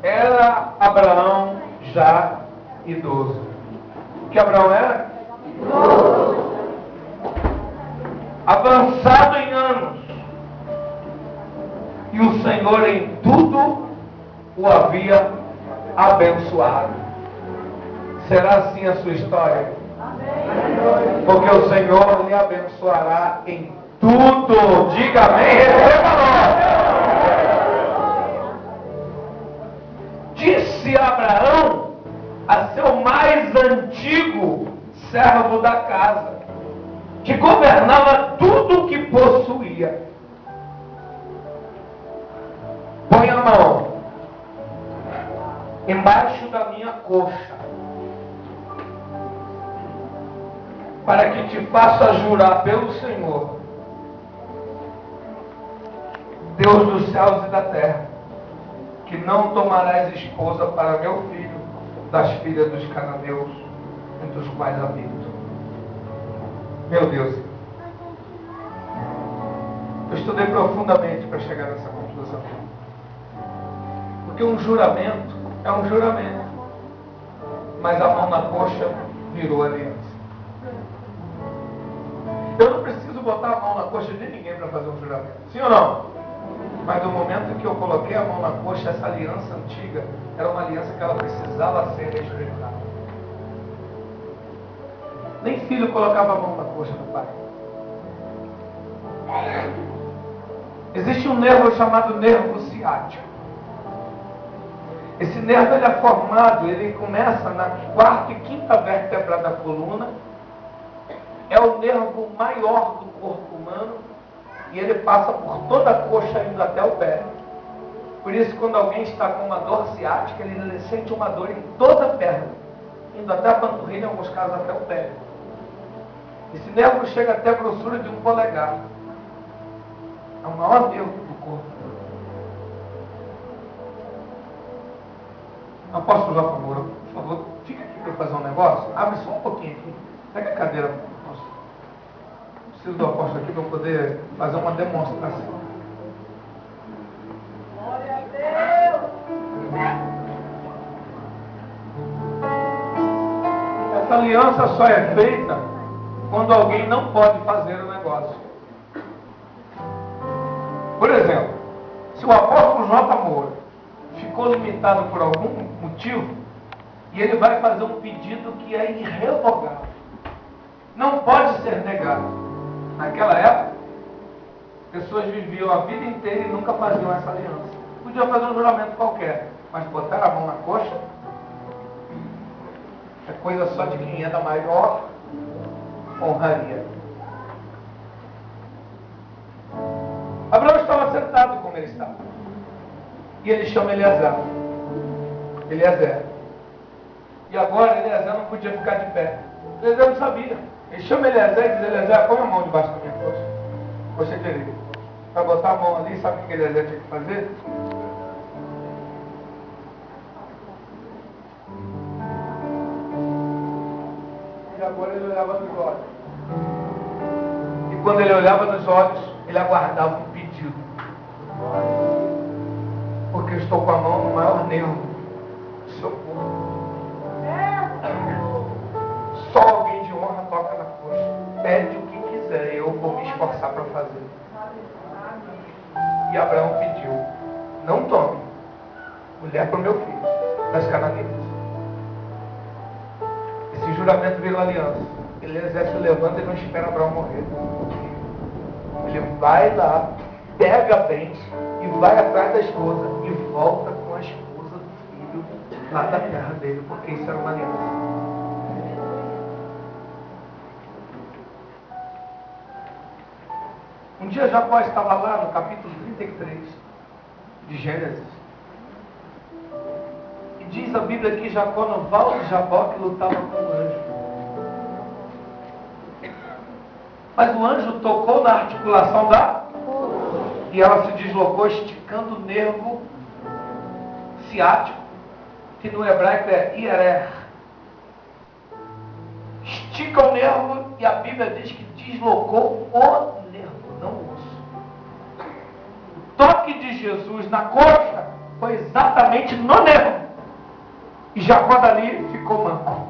Era Abraão já idoso. O que Abraão era? Idoso. Avançado em anos. E o Senhor em tudo o havia abençoado. Será assim a sua história? Amém. Porque o Senhor lhe abençoará em tudo. Diga amém, receba logo. Disse Abraão a seu mais antigo servo da casa, que governava tudo o que possuía: põe a mão embaixo da minha coxa, para que te faça jurar pelo Senhor, Deus dos céus e da terra, que não tomarás esposa para meu filho das filhas dos cananeus, entre os quais habito. Meu Deus, eu estudei profundamente para chegar nessa conclusão. Porque um juramento é um juramento, mas a mão na coxa virou aliança. Eu não preciso botar a mão na coxa de ninguém para fazer um juramento, sim ou não? Mas no momento que eu coloquei a mão na coxa, essa aliança antiga era uma aliança que ela precisava ser respeitada. Nem filho colocava a mão na coxa do pai. Existe um nervo chamado nervo ciático. Esse nervo ele é formado, ele começa na quarta e quinta vértebra da coluna. É o nervo maior do corpo humano. E ele passa por toda a coxa, indo até o pé. Por isso, quando alguém está com uma dor ciática, ele sente uma dor em toda a perna, indo até a panturrilha, em alguns casos até o pé. Esse nervo chega até a grossura de um polegar. É o maior nervo do corpo. Apóstolo João Moura, por favor, fica aqui para eu fazer um negócio. Abre só um pouquinho aqui. Pega a cadeira. Preciso do apóstolo aqui para eu poder fazer uma demonstração. Glória a Deus! Essa aliança só é feita quando alguém não pode fazer o negócio. Por exemplo, se o apóstolo J. Moura ficou limitado por algum motivo, e ele vai fazer um pedido que é irrevogável, não pode ser negado. Naquela época, pessoas viviam a vida inteira e nunca faziam essa aliança. Podiam fazer um juramento qualquer, mas botar a mão na coxa é coisa só de quem é da maior honraria. Abraão estava sentado como ele estava. E ele chama Eliezer. E agora Eliezer não podia ficar de pé. Eliezer não sabia. Ele chama Eliezer e diz: Eliezer, põe a mão debaixo da minha coxa. Coxa direita. Para botar a mão ali, sabe o que Eliezer tinha que fazer? E agora ele olhava nos olhos. E quando ele olhava nos olhos, ele aguardava um pedido. Porque eu estou com a mão no maior nervo do seu corpo. Só alguém de honra toca na coxa. Pede o que quiser, eu vou me esforçar para fazer. E Abraão pediu: não tome mulher para o meu filho das cananeus. Esse juramento virou aliança. Eliezer se levanta e não espera Abraão morrer. Ele vai lá, pega a bênção e vai atrás da esposa e volta com a esposa do filho lá da terra dele, porque isso era uma aliança. Um dia Jacó estava lá no capítulo 33 de Gênesis. E diz a Bíblia que Jacó, no val de Jaboque, lutava com o anjo. Mas o anjo tocou na articulação da... E ela se deslocou, esticando o nervo ciático, que no hebraico é hierer. Estica o nervo e a Bíblia diz que deslocou o nervo, não o osso. O toque de Jesus na coxa foi exatamente no nervo. E Jacó dali ficou manco.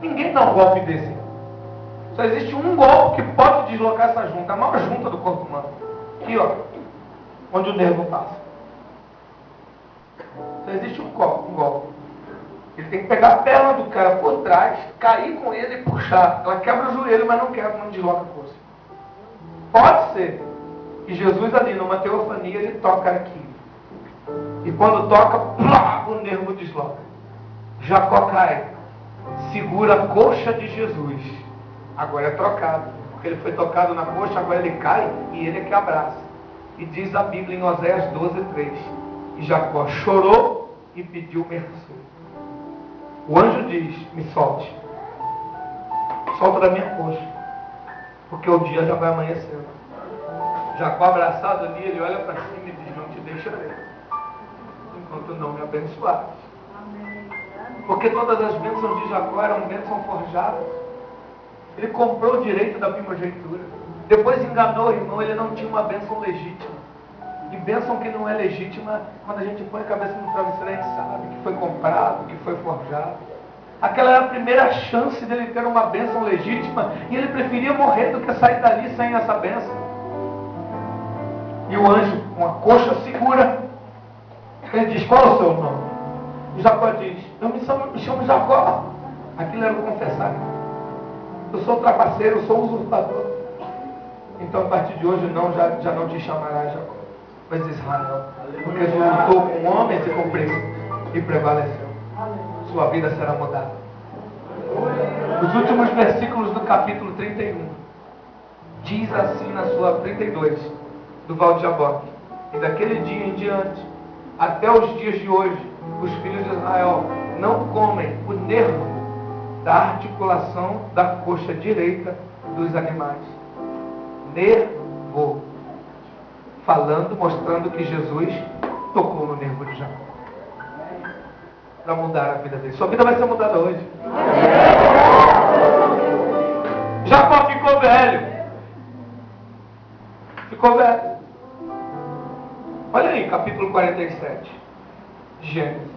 Ninguém dá um golpe desse. Só existe um golpe que pode deslocar essa junta, a maior junta do corpo humano. Aqui, ó, onde o nervo passa. Só existe um golpe. Ele tem que pegar a perna do cara por trás, cair com ele e puxar. Ela quebra o joelho, mas não quebra, não desloca a coxa. Pode ser que Jesus ali, numa teofania, ele toca aqui. E quando toca, plá, o nervo desloca. Jacó cai, segura a coxa de Jesus. Agora é trocado, porque ele foi tocado na coxa, agora ele cai e ele é que abraça. E diz a Bíblia em Oséias 12:3. E Jacó chorou e pediu mercê. O anjo diz, me solte. Solta da minha coxa, porque o dia já vai amanhecer. Jacó abraçado ali, ele olha para cima e diz, não te deixarei, enquanto não me abençoares. Porque todas as bênçãos de Jacó eram bênçãos forjadas. Ele comprou o direito da primogenitura. Depois enganou o irmão, ele não tinha uma bênção legítima. E bênção que não é legítima, quando a gente põe a cabeça no travesseiro, a gente sabe que foi comprado, que foi forjado. Aquela era a primeira chance dele ter uma bênção legítima, e ele preferia morrer do que sair dali sem essa bênção. E o anjo, com a coxa segura, ele diz, qual é o seu nome? E Jacó diz, eu me chamo Jacó. Aquilo era o confessar. Eu sou trapaceiro, eu sou usurpador. Então a partir de hoje já não te chamará Jacó, mas Israel. Porque Jesus lutou com homens e com príncipes e prevaleceu. Sua vida será mudada. Os últimos versículos do capítulo 31 diz assim na sua 32 do Val de Jaboque. E daquele dia em diante, até os dias de hoje, os filhos de Israel não comem o nervo da articulação da coxa direita dos animais. Nervo. Falando, mostrando que Jesus tocou no nervo de Jacó. Para mudar a vida dele. Sua vida vai ser mudada hoje. Jacó ficou velho. Ficou velho. Olha aí, capítulo 47 de Gênesis.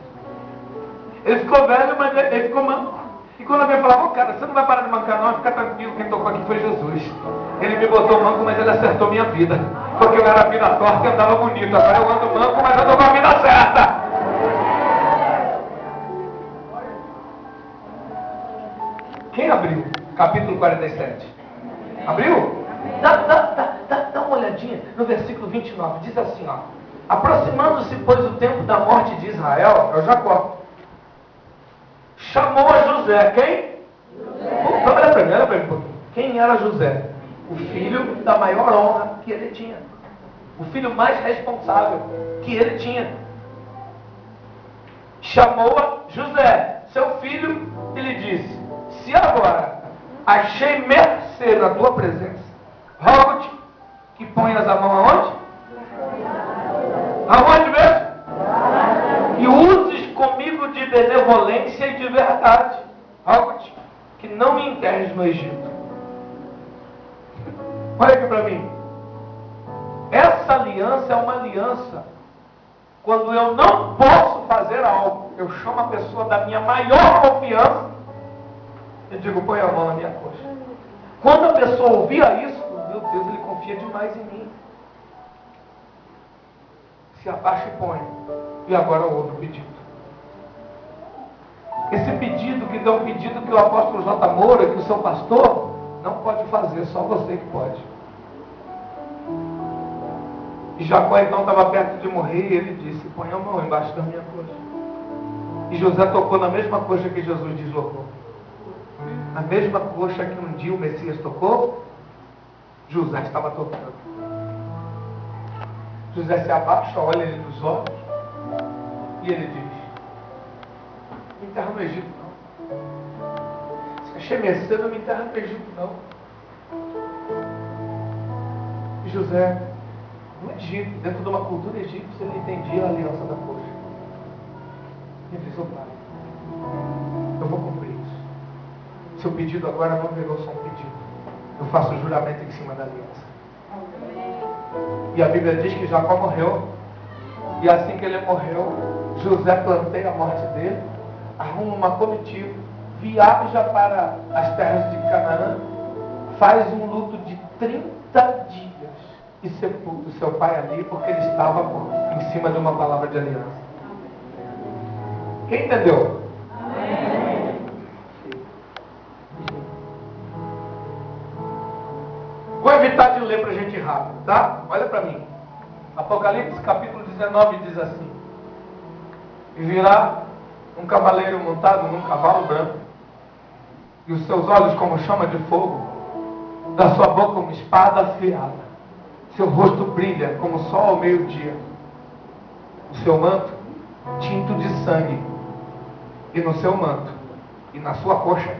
Ele ficou velho, mas ele ficou manco. E quando alguém falava, cara, você não vai parar de mancar não, fica tranquilo, quem tocou aqui foi Jesus. Ele me botou manco, mas ele acertou minha vida. Porque eu era vida torta e andava bonito. Agora eu ando manco, mas eu estou com a vida certa. Quem abriu? Capítulo 47. Abriu? Dá uma olhadinha no versículo 29. Diz assim, ó. Aproximando-se, pois, o tempo da morte de Israel, é o Jacó. Chamou a José. Quem? José. Olha para mim um pouquinho. Quem era José? O filho da maior honra que ele tinha. O filho mais responsável que ele tinha. Chamou a José, seu filho, e lhe disse, se agora achei mercê na tua presença, rogo-te que ponhas a mão aonde? Aonde mesmo? E uses comigo de benevolência e de verdade. Rogo-te que não me enterres no Egito. Olha aqui para mim. Essa aliança é uma aliança. Quando eu não posso fazer algo, eu chamo a pessoa da minha maior confiança e digo, põe a mão na minha coxa. Quando a pessoa ouvia isso, meu Deus, ele confia demais em mim. Se abaixa e põe. E agora ouve o pedido. Esse pedido, que é um pedido que o apóstolo J. Moura, que o seu pastor, não pode fazer, só você que pode. E Jacó então estava perto de morrer e ele disse, põe a mão embaixo da minha coxa. E José tocou na mesma coxa que Jesus deslocou. Na mesma coxa que um dia o Messias tocou, José estava tocando. José se abaixa, olha ele nos olhos e ele diz, me enterra no Egito não. Se achei mercê, não me enterra no Egito não. E José, no Egito, dentro de uma cultura egípcia, ele entendia a aliança da coxa. Ele diz, pai, eu vou cumprir isso. Seu pedido agora não virou só um pedido. Eu faço o juramento em cima da aliança. E a Bíblia diz que Jacó morreu. E assim que ele morreu, José planteia a morte dele, arruma uma comitiva, viaja para as terras de Canaã, faz um luto de 30 dias e sepulta o seu pai ali, porque ele estava em cima de uma palavra de aliança. Quem entendeu? Amém. Vou evitar de ler para a gente ir rápido, tá? Olha para mim. Apocalipse capítulo 19 diz assim: e virá um cavaleiro montado num cavalo branco, e os seus olhos como chama de fogo, da sua boca uma espada afiada, seu rosto brilha como o sol ao meio-dia, o seu manto tinto de sangue, e no seu manto e na sua coxa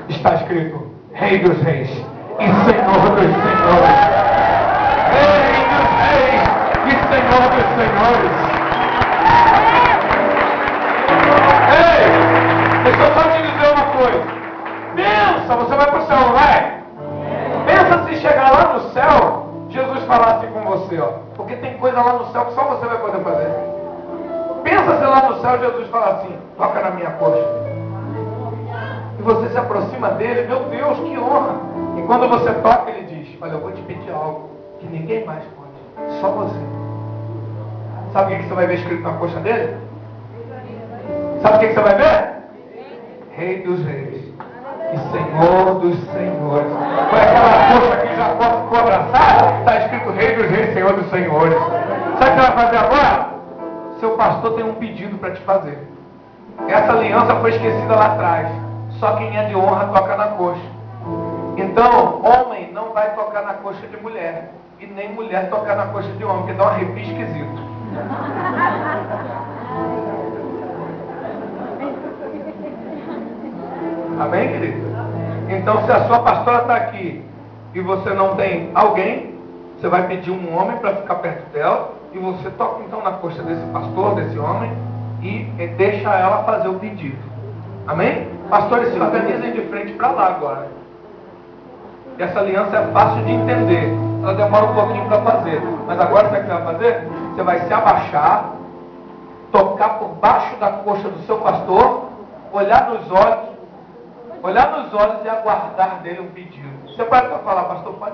está escrito: Rei dos Reis e Senhor dos Senhores. Rei dos Reis e Senhor dos Senhores. Ei, deixa eu só te dizer uma coisa. Pensa, você vai para o céu, não vai? Pensa se chegar lá no céu, Jesus falar assim com você, ó. Porque tem coisa lá no céu que só você vai poder fazer. Pensa se lá no céu Jesus falar assim: toca na minha coxa. E você se aproxima dele, meu Deus, que honra. E quando você toca, ele diz: olha, eu vou te pedir algo que ninguém mais pode, só você. Sabe o que você vai ver escrito na coxa dele? Sabe o que você vai ver? Rei dos Reis e Senhor dos Senhores. Foi aquela coxa que Jacó ficou abraçado, está escrito Rei dos Reis, Senhor dos Senhores. Sabe o que você vai fazer agora? Seu pastor tem um pedido para te fazer. Essa aliança foi esquecida lá atrás. Só quem é de honra toca na coxa. Então, homem não vai tocar na coxa de mulher. E nem mulher tocar na coxa de homem, porque dá um arrepio esquisito. Amém, querido? Então, se a sua pastora está aqui e você não tem alguém, você vai pedir um homem para ficar perto dela, e você toca então na coxa desse pastor, desse homem, e deixa ela fazer o pedido. Amém? Pastores, se organizem de frente para lá agora. Essa aliança é fácil de entender. Ela demora um pouquinho para fazer. Mas agora sabe o que você vai fazer? Você vai se abaixar, tocar por baixo da coxa do seu pastor, olhar nos olhos e aguardar dele um pedido. Você pode falar, pastor, pode